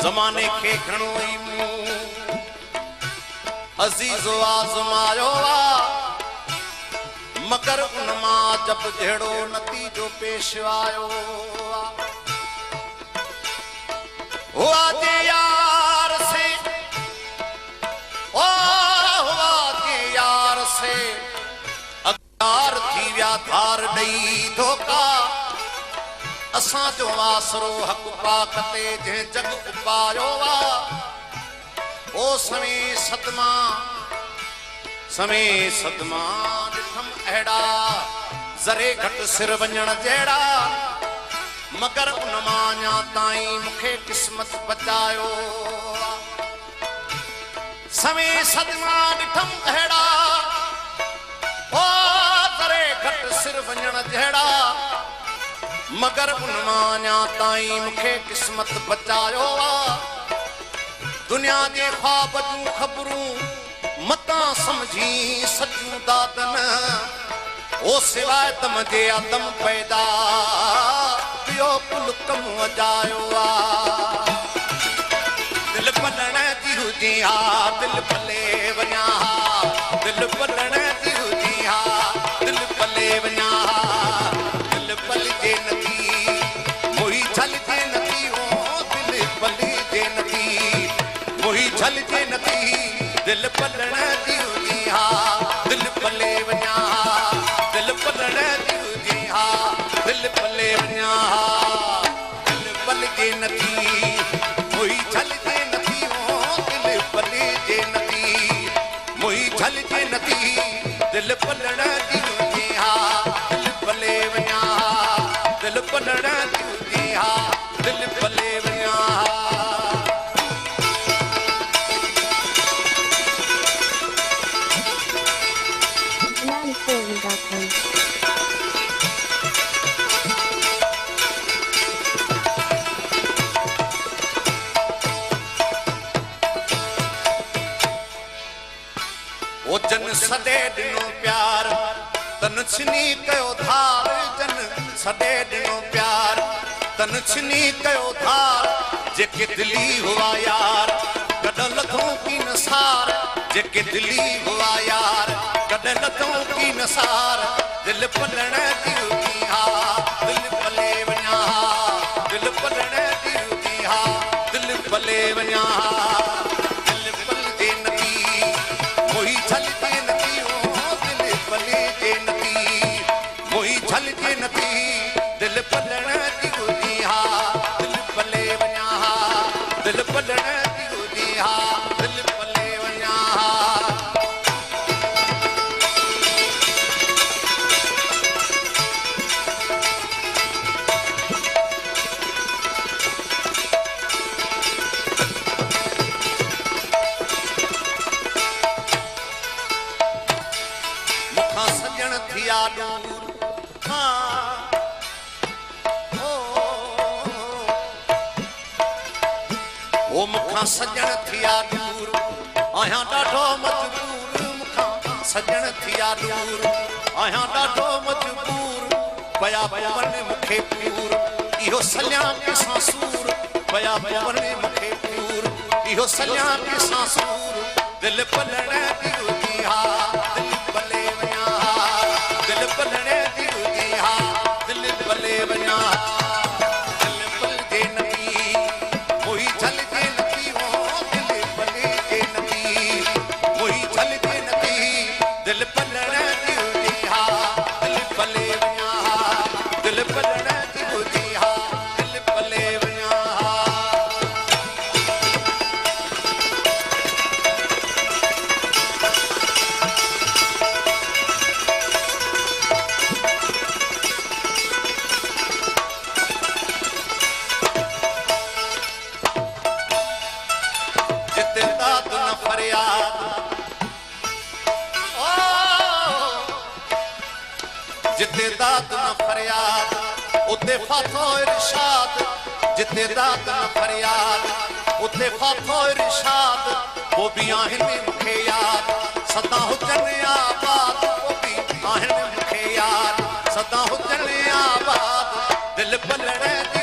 ज़माने खे घणो ई मूं अज़ीज़ो आज़मायो मगर उन मां जब जहिड़ो नतीजो पेश आयो हुआ जे यार से अगार थी विया धार ॾेई धोखा असां जो आसरो हक़ पाक ते जंहिं जग उपायो ओ समय सदमा ॾिठम अहिड़ा ज़रे घट सिर वञण जहिड़ा मगर उन मां अञा ताईं मूंखे क़िस्मत बचायो समय सदमा ॾिठम अहिड़ा ओ ज़रे घट सिर वञण जहिड़ा मगर उन मां अञा ताईं मूंखे क़िस्मत बचायो दुनिया जे ख्वाब जूं ख़बरूं मतां समझी सचूं दादन ओ सिवाय तम जे आदम पैदा ॿियो कुल कम अजायो दिल पलण जी हुजे हा दिल पले वञा दिल पलण जी हुजे हा दिल पले वञा दिल पलजे नथी मोही छलजे नथी ओ दिल पलजे नथी मोही छलजे नथी दिल पलण जी हुजे हा दिल पले वञा दिल पलण जी हुजे हा दिल पले वञा दिल पलजे नथी मोही छलजे नथी ओ दिल पलजे नथी मोही छलजे नथी दिल पलण जी हुजे हा दिल पले वञा दिल पलण जी हुजे हा दिल पले वञा ओ जन सदे ॾिनो प्यार तन छिनी कयो धार जन सदे ॾिनो प्यार तन छिनी कयो धार जेके दिली हुआ यार कॾहिं लथूं की नसार जेके दिली हुआ यार कॾहिं लथूं की नसार दिल पलण जी हुजी हा दिल पले वञा दिल पलण जी हुजी हा दिल पले वञा दिल पलजे नथी मोही छलजे नथी ओ दिल पलजे नथी मोही छलजे नथी दिल पलण जी हुजी हा दिल पले वञा दिल पलण जी हुजी हा दिल पले वञा मुखां सजण थिया दूर ओ मुखां सजण थिया दूर आहियां ॾाढो मजबूर मुखां सजण थिया दूर आहियां ॾाढो मजबूर पया पवन मूंखे पूर इहो सलियां कंहिंसां सूर पया पवन मूंखे पूर इहो सलियां कंहिंसां सूर दिल पलण जी हुजी हा दिल पले वञा दिल पलण जी हुजी हा दिल पले वञा दिल पलजे नथी मोही छलजे नथी ओ दिल पलजे नथी मोही छलजे नथी दिल पलण जी हुजी हा दिल पले वञा दिल पलण जी हुजी हा दिल पले वञा जिते दाद न फरियाद जिते दाद न फरियाद उते फाथो इरशाद जिते दाद न फरियाद उते फाथो इरशाद वो भी आहिनि मूंखे याद सदा हुजनि आबाद वो भी आहिनि मूंखे याद सदा हुजनि आबाद दिल पलड़े